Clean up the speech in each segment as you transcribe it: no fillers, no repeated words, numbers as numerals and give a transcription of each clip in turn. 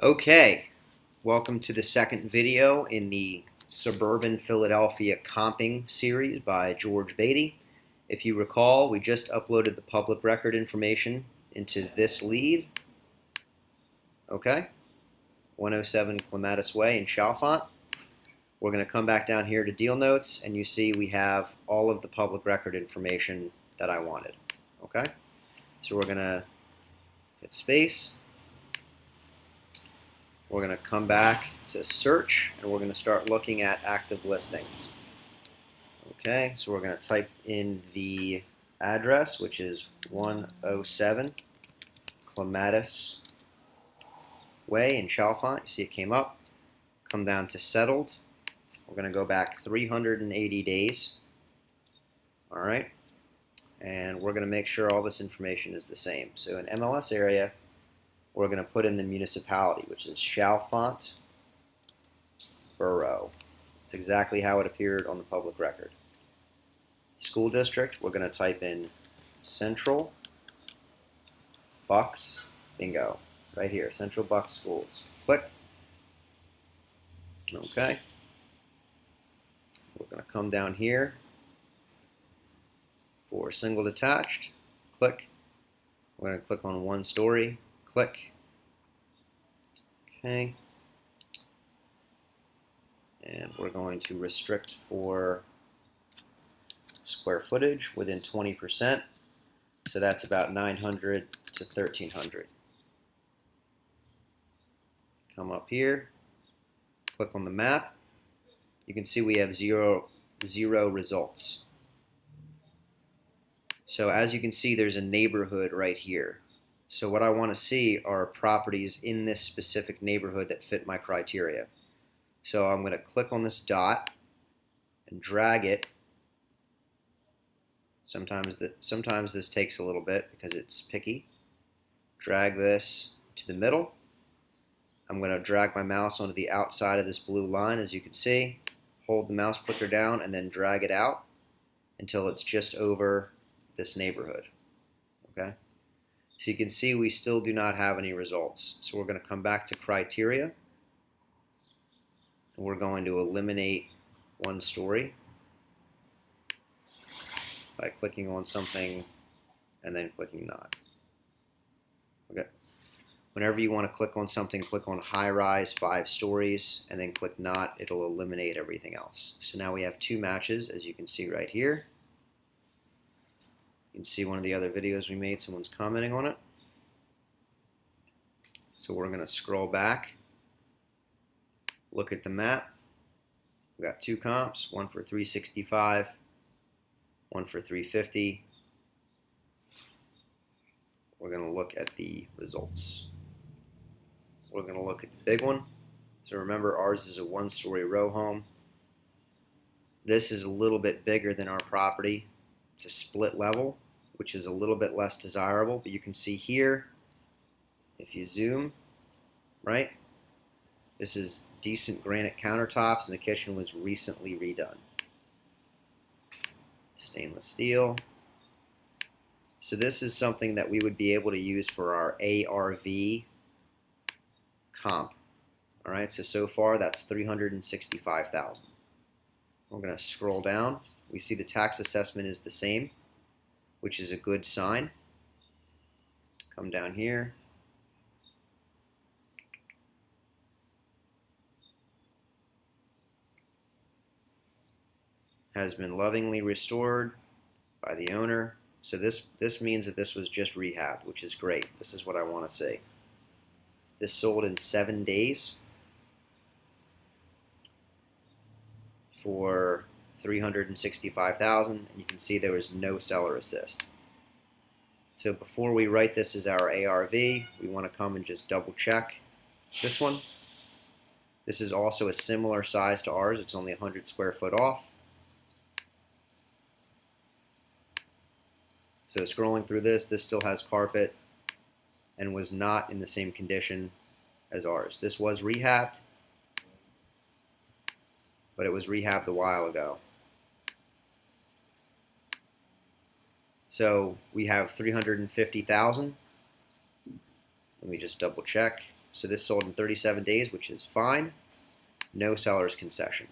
Okay, welcome to the second video in the Suburban Philadelphia Comping series by George Beatty. If you recall, we just uploaded the public record information into this lead. Okay, 107 Clematis Way in Chalfont. We're going to come back down here to deal notes, and you see we have all of the public record information that I wanted. Okay, so we're going to hit space. We're going to come back to search, and we're going to start looking at active listings. Okay, so we're going to type in the address, which is 107 Clematis Way in Chalfont. You see it came up. Come down to settled. We're going to go back 380 days. All right, and we're going to make sure all this information is the same. So in MLS area, we're going to put in the municipality, which is Chalfont Borough. It's exactly how it appeared on the public record. School district, we're going to type in Central Bucks, bingo, right here, Central Bucks Schools. Click. Okay. We're going to come down here for single detached. Click. We're going to click on one story. Click. Okay. And we're going to restrict for square footage within 20%. So that's about 900 to 1300. Come up here, click on the map. You can see we have zero results. So as you can see, there's a neighborhood right here. So what I want to see are properties in this specific neighborhood that fit my criteria. So I'm going to click on this dot and drag it. Sometimes this takes a little bit because it's picky. Drag this to the middle. I'm going to drag my mouse onto the outside of this blue line, as you can see. Hold the mouse clicker down and then drag it out until it's just over this neighborhood. Okay? So you can see we still do not have any results. So we're going to come back to criteria. And we're going to eliminate one story by clicking on something and then clicking not. Okay. Whenever you want to click on something, click on high rise 5 stories and then click not. It'll eliminate everything else. So now we have 2 matches, as you can see right here. You can see one of the other videos we made, someone's commenting on it. So we're going to scroll back, look at the map. We've got 2 comps, one for 365, one for 350. We're going to look at the results. We're going to look at the big one. So remember, ours is a 1-story row home. This is a little bit bigger than our property. It's a split level, which is a little bit less desirable, but you can see here, if you zoom, right, this is decent granite countertops and the kitchen was recently redone. Stainless steel. So this is something that we would be able to use for our ARV comp. All right, so far that's $365,000. We're going to scroll down. We see the tax assessment is the same, which is a good sign. Come down here. Has been lovingly restored by the owner. So this means that this was just rehabbed, which is great. This is what I want to see. This sold in 7 days for $365,000, and you can see there was no seller assist. So before we write this as our ARV, we want to come and just double check this one. This is also a similar size to ours. It's only 100 square foot off. So scrolling through this still has carpet and was not in the same condition as ours. This was rehabbed, but it was rehabbed a while ago. So we have $350,000. Let me just double check. So this sold in 37 days, which is fine. No seller's concession.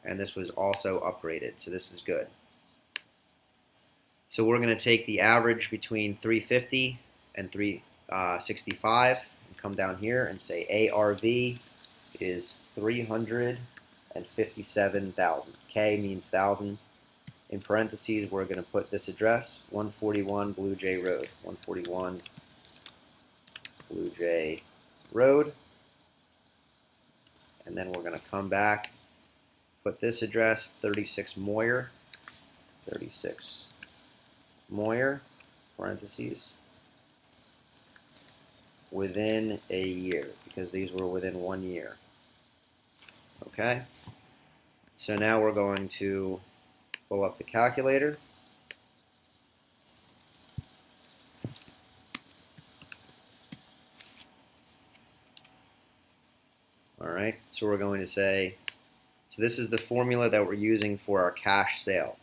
And this was also upgraded, so this is good. So we're going to take the average between 350 and 365 and come down here and say ARV is 357,000. K means 1,000. In parentheses, we're going to put this address, 141 Blue Jay Road. 141 Blue Jay Road. And then we're going to come back, put this address, 36 Moyer. 36 Moyer, parentheses, within a year, because these were within 1 year. Okay? So now we're going to pull up the calculator. Alright, so we're going to say, so this is the formula that we're using for our cash sale.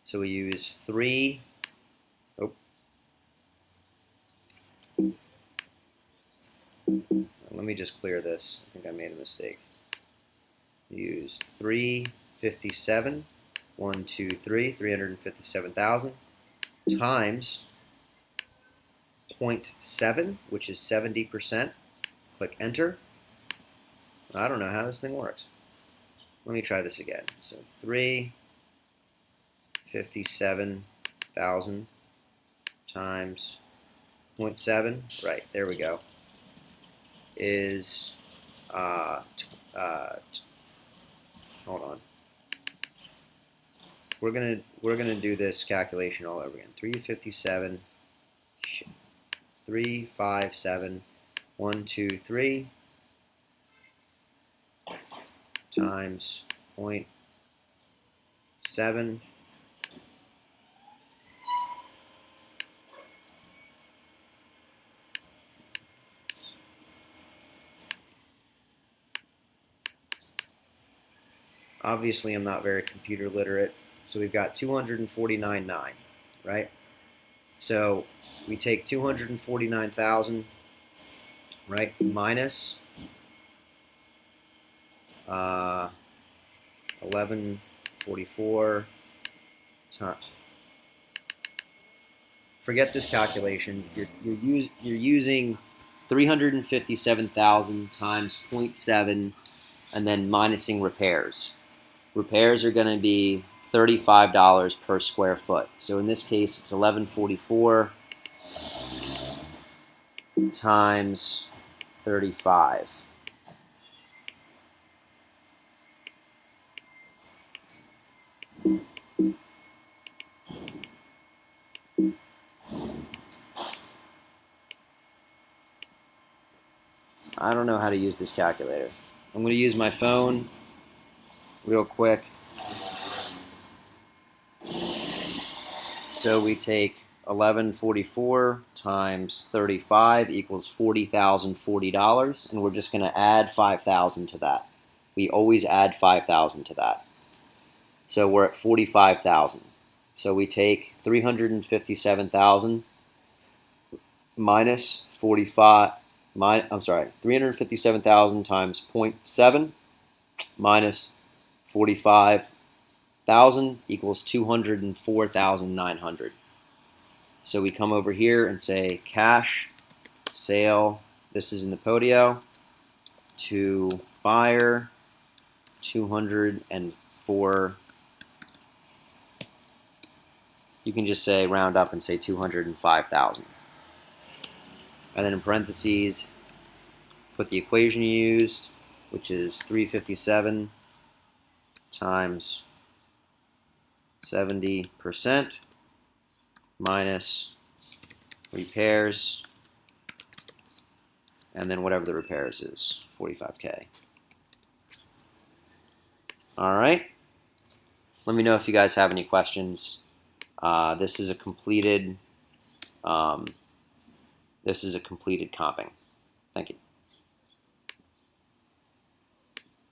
So we use 3, let me just clear this. I think I made a mistake. Use 357, 357,000 times 0.7, which is 70%. Click enter. I don't know how this thing works. Let me try this again. So 357,000 times 0.7, right, there we go, is, hold on. We're gonna do this calculation all over again. 357, 357, 123 times 0.7 Obviously, I'm not very computer literate, so we've got 249.9, right? So we take 249,000, right, minus 1144 times. Forget this calculation. You're using 357,000 times 0.7 and then minusing repairs. Repairs are going to be $35 per square foot. So in this case, it's 1144 times 35. I don't know how to use this calculator. I'm going to use my phone real quick. So we take 1144 times 35 equals $40,040, and we're just going to add 5,000 to that. We always add 5,000 to that. So we're at 45,000. So we take 357,000 minus 357,000 times 0.7 minus 45,000 equals 204,900. So we come over here and say cash sale. This is in the Podio to buyer 204. You can just say round up and say 205,000. And then in parentheses, put the equation you used, which is 357 times 70% minus repairs, and then whatever the repairs is, 45K. All right. Let me know if you guys have any questions. This is a completed comping. Thank you.